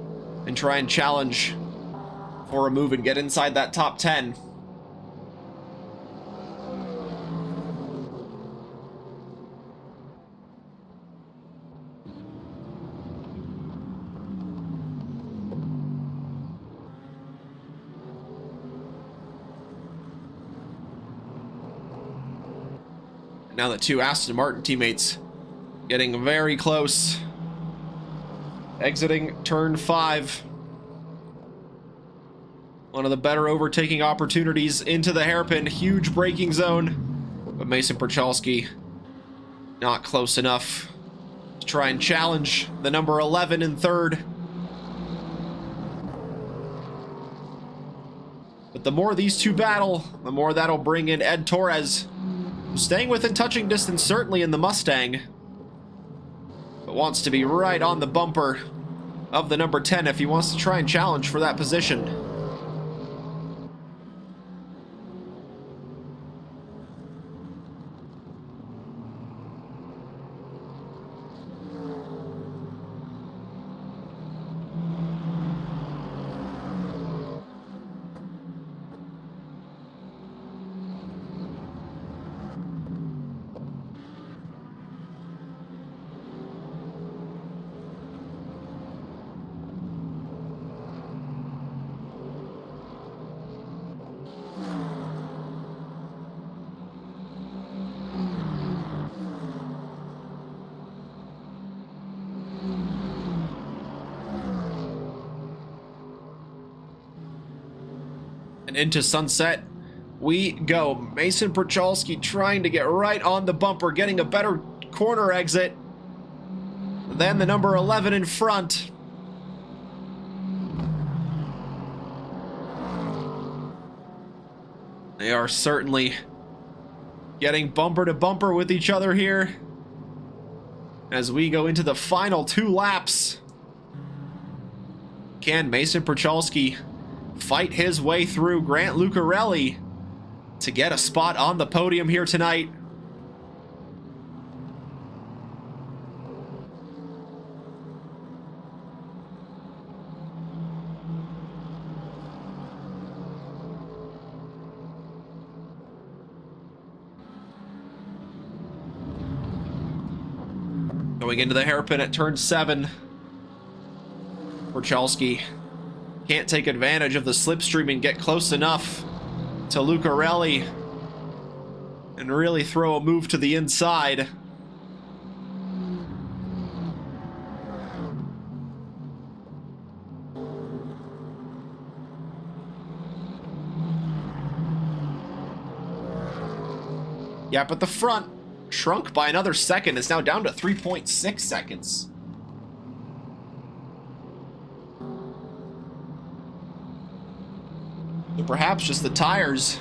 and try and challenge for a move and get inside that top 10. Now the 2 Aston Martin teammates getting very close. Exiting turn 5. One of the better overtaking opportunities into the hairpin. Huge braking zone. But Mason Perchalski not close enough to try and challenge the number 11 in 3rd. But the more these two battle, the more that'll bring in Ed Torres, staying within touching distance, certainly in the Mustang, but wants to be right on the bumper of the number 10 if he wants to try and challenge for that position. And into sunset we go. Mason Perchalski trying to get right on the bumper, getting a better corner exit than the number 11 in front. They are certainly getting bumper to bumper with each other here as we go into the final 2 laps. Can Mason Perchalski fight his way through Grant Lucarelli to get a spot on the podium here tonight? Going into the hairpin at turn 7. Perchalski can't take advantage of the slipstream and get close enough to Lucarelli and really throw a move to the inside. Yeah, but the front shrunk by another second. It's now down to 3.6 seconds. Or perhaps just the tires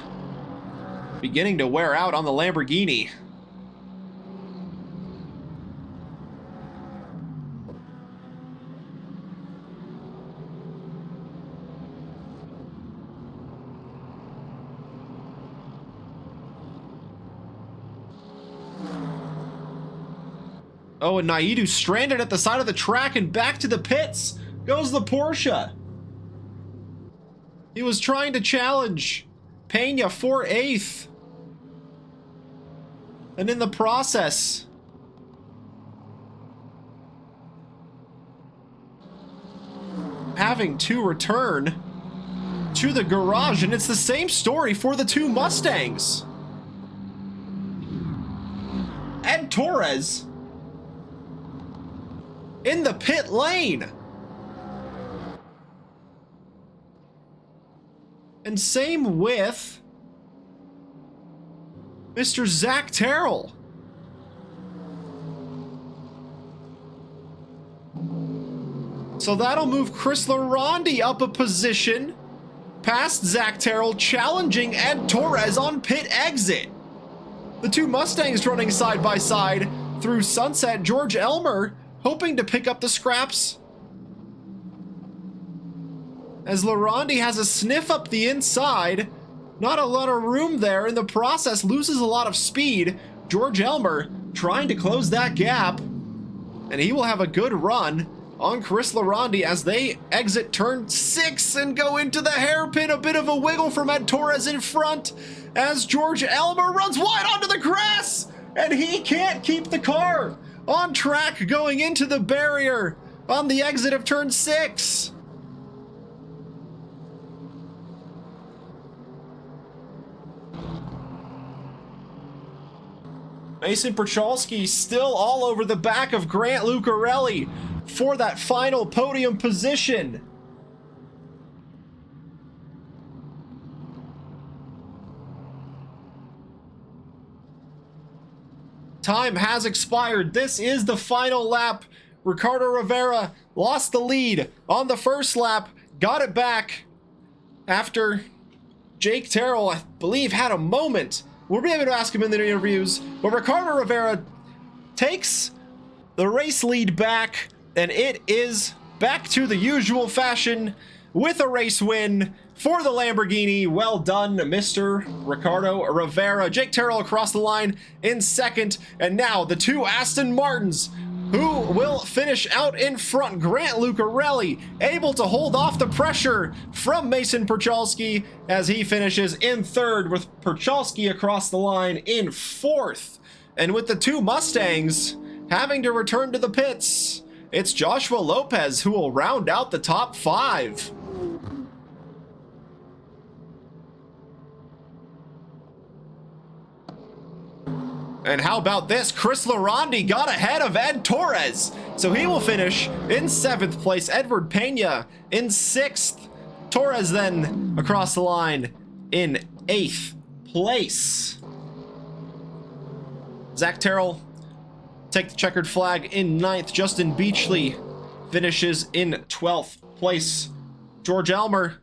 beginning to wear out on the Lamborghini. Oh, and Naidu stranded at the side of the track, and back to the pits goes the Porsche. He was trying to challenge Pena for 8th. And in the process, having to return to the garage, and it's the same story for the 2 Mustangs. Ed Torres in the pit lane. And same with Mr. Zach Terrell. So that'll move Chris Laronde up a position past Zach Terrell, challenging Ed Torres on pit exit. The 2 Mustangs running side by side through Sunset. George Elmer hoping to pick up the scraps, as Laronde has a sniff up the inside. Not a lot of room there. In the process, loses a lot of speed. George Elmer trying to close that gap, and he will have a good run on Chris Laronde as they exit turn 6 and go into the hairpin. A bit of a wiggle from Ed Torres in front as George Elmer runs wide onto the grass, and he can't keep the car on track going into the barrier on the exit of turn 6. Mason Perchalski still all over the back of Grant Lucarelli for that final podium position. Time has expired. This is the final lap. Ricardo Rivera lost the lead on the first lap, got it back after Jake Terrell, I believe, had a moment. We'll be able to ask him in the interviews, but Ricardo Rivera takes the race lead back, and it is back to the usual fashion with a race win for the Lamborghini. Well done, Mr. Ricardo Rivera. Jake Terrell across the line in second, and now the 2 Aston Martins who will finish out in front. Grant Lucarelli able to hold off the pressure from Mason Perchalski as he finishes in third, with Perchalski across the line in 4th. And with the 2 Mustangs having to return to the pits, it's Joshua Lopez who will round out the top 5. And how about this? Chris Laronde got ahead of Ed Torres, so he will finish in 7th place. Edward Pena in 6th. Torres then across the line in 8th place. Zach Terrell take the checkered flag in 9th. Justin Beachley finishes in 12th place. George Elmer,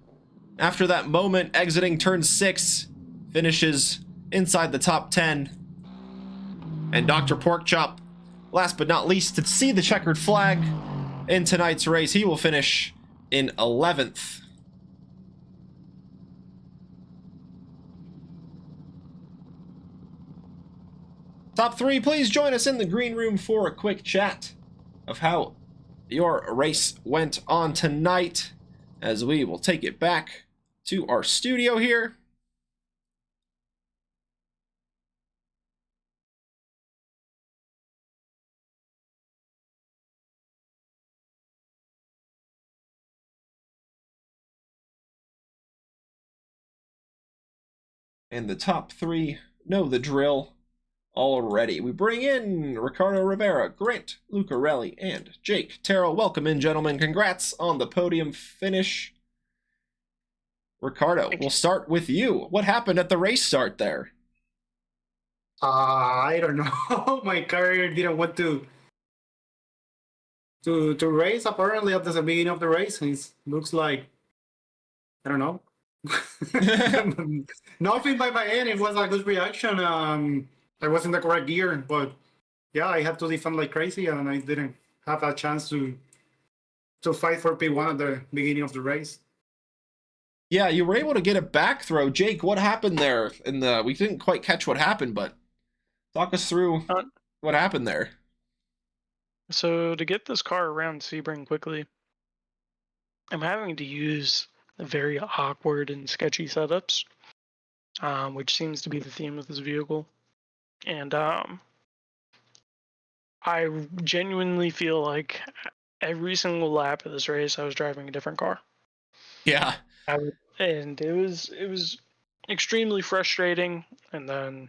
after that moment exiting turn 6, finishes inside the top 10. And Dr. Porkchop, last but not least, to see the checkered flag in tonight's race, he will finish in 11th. Top 3, please join us in the green room for a quick chat of how your race went on tonight, as we will take it back to our studio here. And the top 3 know the drill already. We bring in Ricardo Rivera, Grant Lucarelli, and Jake Terrell. Welcome in, gentlemen. Congrats on the podium finish. Ricardo, we'll start with you. What happened at the race start there? I don't know. My car didn't want to race apparently at the beginning of the race. It looks like, I don't know. Nothing by my end. It was a good reaction. I was in the correct gear, but yeah, I had to defend like crazy, and I didn't have a chance to fight for P1 at the beginning of the race. Yeah, you were able to get a back throw. Jake, what happened there? We didn't quite catch what happened, but talk us through what happened there. So to get this car around Sebring quickly, I'm having to use very awkward and sketchy setups, which seems to be the theme of this vehicle. And I genuinely feel like every single lap of this race, I was driving a different car. Yeah. And it was extremely frustrating. And then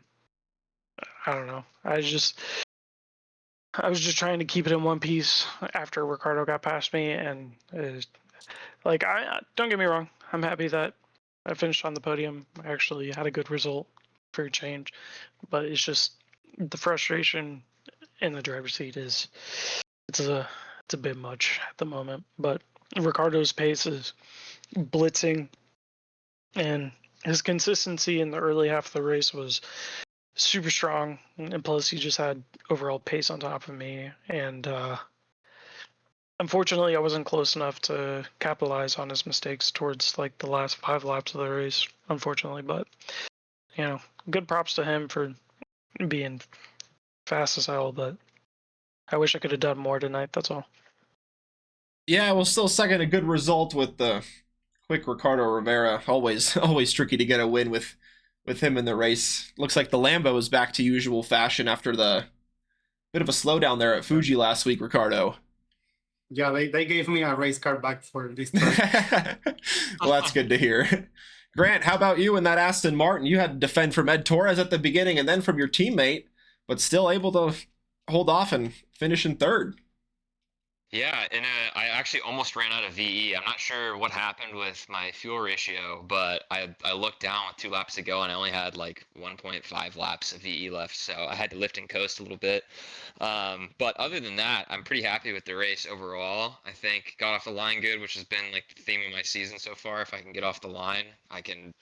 I don't know. I was just trying to keep it in one piece after Ricardo got past me, and I don't get me wrong, I'm happy that I finished on the podium. I actually had a good result for a change, but it's just the frustration in the driver's seat it's a bit much at the moment. But Ricardo's pace is blitzing, and his consistency in the early half of the race was super strong, and plus he just had overall pace on top of me, and unfortunately I wasn't close enough to capitalize on his mistakes towards like the last 5 laps of the race, unfortunately. But good props to him for being fast as hell, but I wish I could have done more tonight, that's all. Yeah, we'll still second a good result with the quick Ricardo Rivera. Always tricky to get a win with him in the race. Looks like the Lambo is back to usual fashion after the bit of a slowdown there at Fuji last week, Ricardo. Yeah, they gave me a race car back for this time. Well, that's good to hear. Grant, how about you in that Aston Martin? You had to defend from Ed Torres at the beginning and then from your teammate, but still able to hold off and finish in 3rd. Yeah, and I actually almost ran out of VE. I'm not sure what happened with my fuel ratio, but I looked down with 2 laps to go, and I only had like 1.5 laps of VE left, so I had to lift and coast a little bit. But other than that, I'm pretty happy with the race overall. I think got off the line good, which has been like the theme of my season so far. If I can get off the line, I can,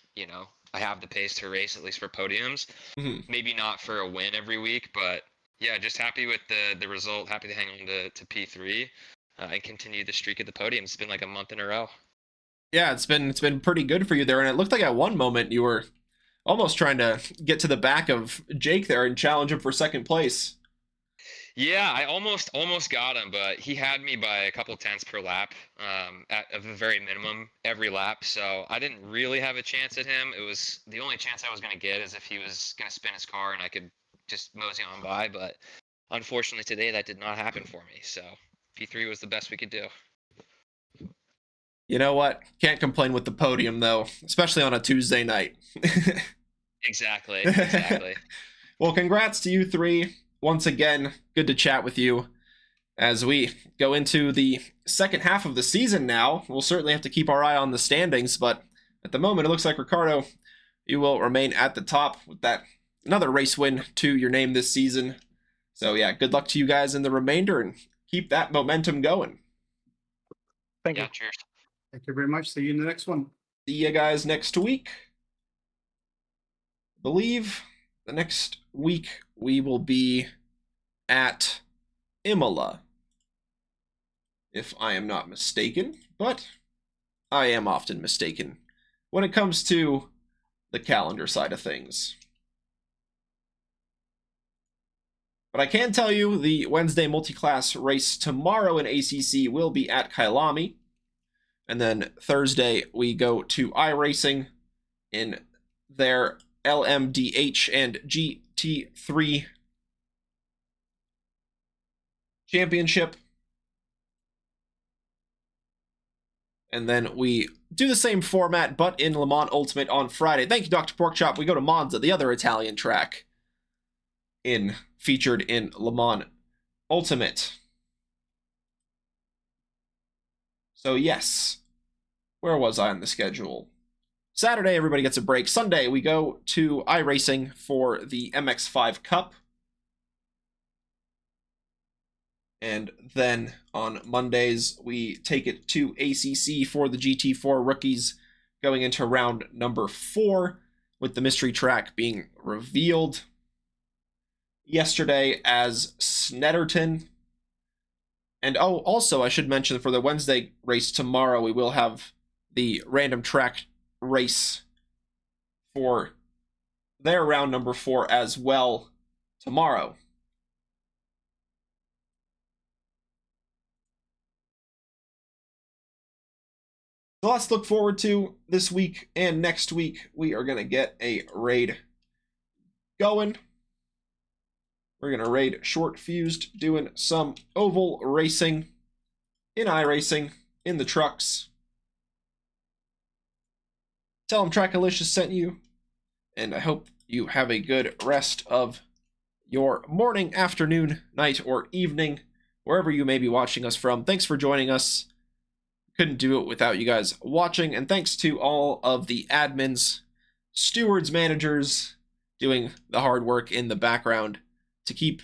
I have the pace to race, at least for podiums. Mm-hmm. Maybe not for a win every week, but yeah, just happy with the result. Happy to hang on to P3 and continue the streak at the podium. It's been like a month in a row. Yeah, it's been pretty good for you there, and it looked like at one moment you were almost trying to get to the back of Jake there and challenge him for 2nd place. Yeah, I almost got him, but he had me by a couple tenths per lap at the very minimum every lap, so I didn't really have a chance at him. It was the only chance I was going to get is if he was going to spin his car and I could just mosey on by, but unfortunately today that did not happen for me, so P3 was the best we could do. You know what? Can't complain with the podium, though, especially on a Tuesday night. Exactly. Well, congrats to you 3. Once again, good to chat with you. As we go into the second half of the season now, we'll certainly have to keep our eye on the standings, but at the moment, it looks like, Ricardo, you will remain at the top with that another race win to your name this season. So yeah, good luck to you guys in the remainder and keep that momentum going. Thank Yeah, you. cheers. Thank you very much. See you in the next one. See you guys next week. I believe the next week we will be at Imola, if I am not mistaken, but I am often mistaken when it comes to the calendar side of things. But I can tell you the Wednesday multi-class race tomorrow in ACC will be at Kailami. And then Thursday we go to iRacing in their LMDH and GT3 championship. And then we do the same format, but in Le Mans Ultimate on Friday. Thank you, Dr. Porkchop. We go to Monza, the other Italian track, featured in Le Mans Ultimate. So yes, where was I on the schedule? Saturday, everybody gets a break. Sunday, we go to iRacing for the MX5 Cup. And then on Mondays, we take it to ACC for the GT4 rookies going into round number 4, with the mystery track being revealed yesterday as Snetterton. And oh, also, I should mention for the Wednesday race tomorrow, we will have the random track race for their round number 4 as well tomorrow. So let's look forward to this week and next week. We are going to get a raid going. We're going to raid Short Fused, doing some oval racing in iRacing in the trucks. Tell them Trackalicious sent you, and I hope you have a good rest of your morning, afternoon, night, or evening, wherever you may be watching us from. Thanks for joining us. Couldn't do it without you guys watching, and thanks to all of the admins, stewards, managers, doing the hard work in the background to keep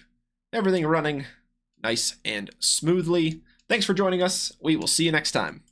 everything running nice and smoothly. Thanks for joining us. We will see you next time.